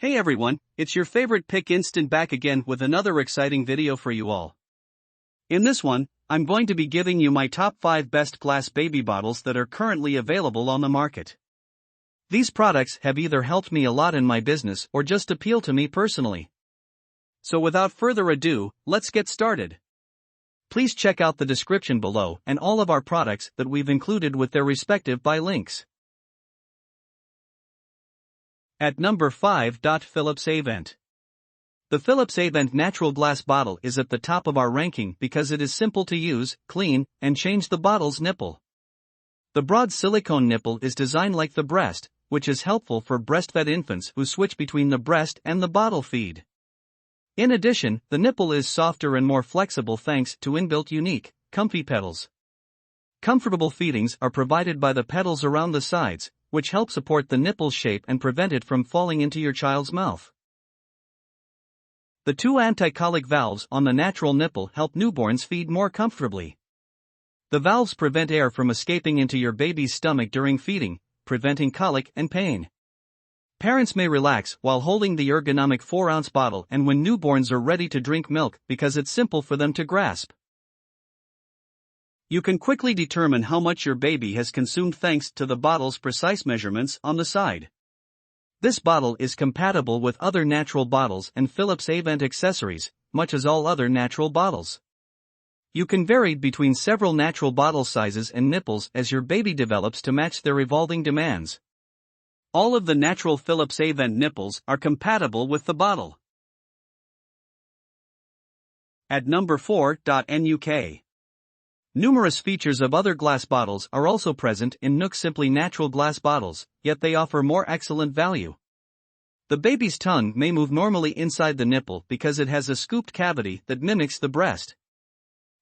Hey everyone, it's your favorite pick instant back again with another exciting video for you all. In this one, I'm going to be giving you my top 5 best glass baby bottles that are currently available on the market. These products have either helped me a lot in my business or just appeal to me personally. So without further ado, let's get started. Please check out the description below and all of our products that we've included with their respective buy links. At number 5. Philips Avent. The Philips Avent natural glass bottle is at the top of our ranking because it is simple to use, clean, and change the bottle's nipple. The broad silicone nipple is designed like the breast, which is helpful for breastfed infants who switch between the breast and the bottle feed. In addition, the nipple is softer and more flexible thanks to inbuilt unique, comfy pedals. Comfortable feedings are provided by the pedals around the sides, which help support the nipple's shape and prevent it from falling into your child's mouth. The two anti-colic valves on the natural nipple help newborns feed more comfortably. The valves prevent air from escaping into your baby's stomach during feeding, preventing colic and pain. Parents may relax while holding the ergonomic 4-ounce bottle and when newborns are ready to drink milk because it's simple for them to grasp. You can quickly determine how much your baby has consumed thanks to the bottle's precise measurements on the side. This bottle is compatible with other natural bottles and Philips Avent accessories, much as all other natural bottles. You can vary between several natural bottle sizes and nipples as your baby develops to match their evolving demands. All of the natural Philips Avent nipples are compatible with the bottle. At number 4. NUK. Numerous features of other glass bottles are also present in Nook Simply natural glass bottles, yet they offer more excellent value. The baby's tongue may move normally inside the nipple because it has a scooped cavity that mimics the breast.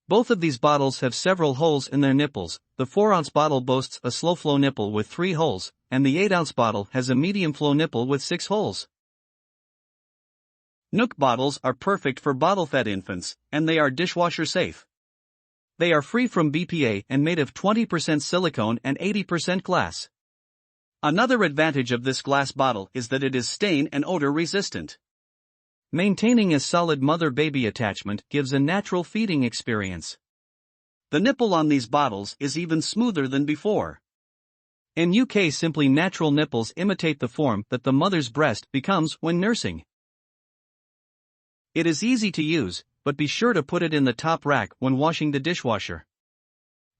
Both of these bottles have several holes in their nipples. The 4-ounce bottle boasts a slow-flow nipple with 3 holes, and the 8-ounce bottle has a medium-flow nipple with 6 holes. Nook bottles are perfect for bottle-fed infants, and they are dishwasher safe. They are free from BPA and made of 20% silicone and 80% glass. Another advantage of this glass bottle is that it is stain and odor resistant. Maintaining a solid mother-baby attachment gives a natural feeding experience. The nipple on these bottles is even smoother than before. NUK Simply natural nipples imitate the form that the mother's breast becomes when nursing. It is easy to use, but be sure to put it in the top rack when washing the dishwasher.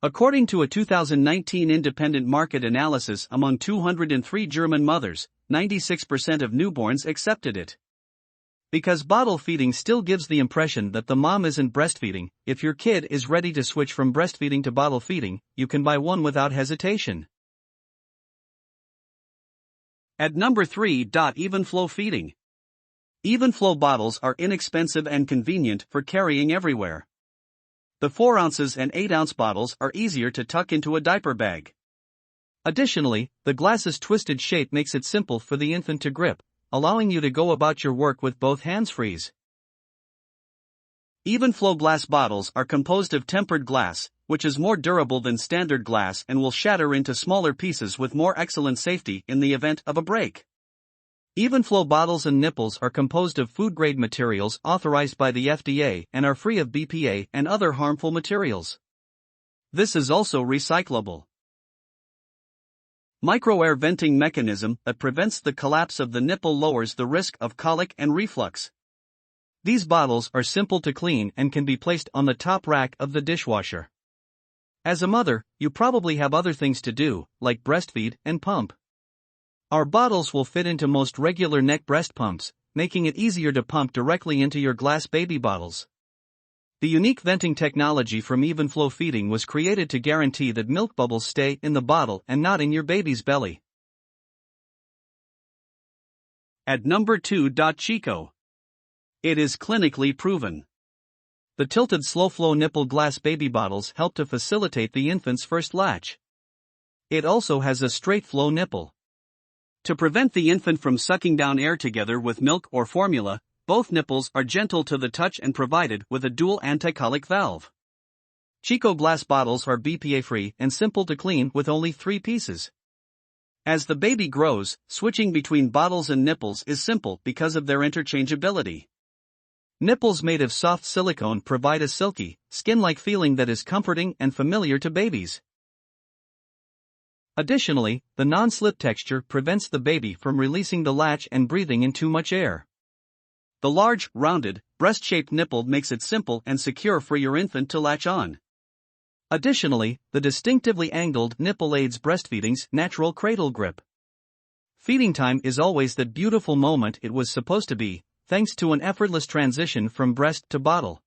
According to a 2019 independent market analysis among 203 German mothers, 96% of newborns accepted it. Because bottle feeding still gives the impression that the mom isn't breastfeeding, if your kid is ready to switch from breastfeeding to bottle feeding, you can buy one without hesitation. At number 3. Evenflow Feeding. Evenflow bottles are inexpensive and convenient for carrying everywhere. The 4 ounces and 8-ounce bottles are easier to tuck into a diaper bag. Additionally, the glass's twisted shape makes it simple for the infant to grip, allowing you to go about your work with both hands free. Evenflow glass bottles are composed of tempered glass, which is more durable than standard glass and will shatter into smaller pieces with more excellent safety in the event of a break. Evenflow bottles and nipples are composed of food-grade materials authorized by the FDA and are free of BPA and other harmful materials. This is also recyclable. Micro-air venting mechanism that prevents the collapse of the nipple lowers the risk of colic and reflux. These bottles are simple to clean and can be placed on the top rack of the dishwasher. As a mother, you probably have other things to do, like breastfeed and pump. Our bottles will fit into most regular neck breast pumps, making it easier to pump directly into your glass baby bottles. The unique venting technology from Evenflow Feeding was created to guarantee that milk bubbles stay in the bottle and not in your baby's belly. At number 2. Chico. It is clinically proven. The tilted slow-flow nipple glass baby bottles help to facilitate the infant's first latch. It also has a straight-flow nipple. To prevent the infant from sucking down air together with milk or formula, both nipples are gentle to the touch and provided with a dual anti-colic valve. Chico glass bottles are BPA-free and simple to clean with only 3 pieces. As the baby grows, switching between bottles and nipples is simple because of their interchangeability. Nipples made of soft silicone provide a silky, skin-like feeling that is comforting and familiar to babies. Additionally, the non-slip texture prevents the baby from releasing the latch and breathing in too much air. The large, rounded, breast-shaped nipple makes it simple and secure for your infant to latch on. Additionally, the distinctively angled nipple aids breastfeeding's natural cradle grip. Feeding time is always that beautiful moment it was supposed to be, thanks to an effortless transition from breast to bottle.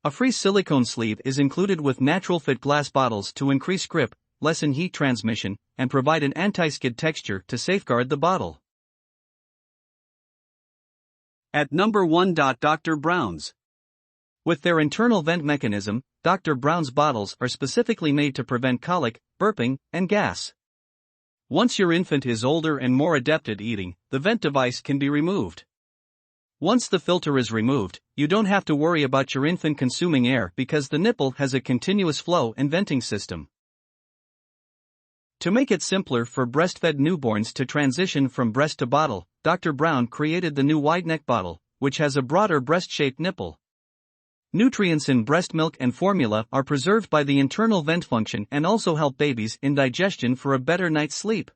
A free silicone sleeve is included with natural fit glass bottles to increase grip, lessen heat transmission, and provide an anti-skid texture to safeguard the bottle. At number 1. Dr. Brown's. With their internal vent mechanism, Dr. Brown's bottles are specifically made to prevent colic, burping, and gas. Once your infant is older and more adept at eating, the vent device can be removed. Once the filter is removed, you don't have to worry about your infant consuming air because the nipple has a continuous flow and venting system. To make it simpler for breastfed newborns to transition from breast to bottle, Dr. Brown created the new wide neck bottle, which has a broader breast-shaped nipple. Nutrients in breast milk and formula are preserved by the internal vent function and also help babies in digestion for a better night's sleep.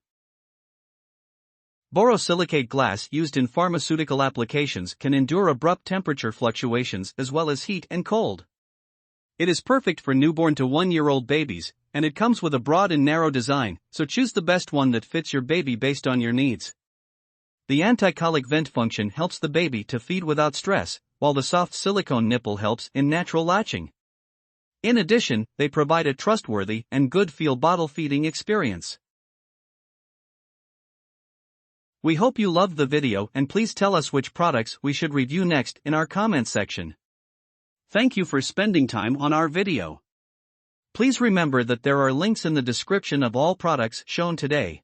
Borosilicate glass used in pharmaceutical applications can endure abrupt temperature fluctuations as well as heat and cold. It is perfect for newborn to 1-year-old babies, and it comes with a broad and narrow design, so choose the best one that fits your baby based on your needs. The anti-colic vent function helps the baby to feed without stress, while the soft silicone nipple helps in natural latching. In addition, they provide a trustworthy and good-feel bottle feeding experience. We hope you loved the video and please tell us which products we should review next in our comment section. Thank you for spending time on our video. Please remember that there are links in the description of all products shown today.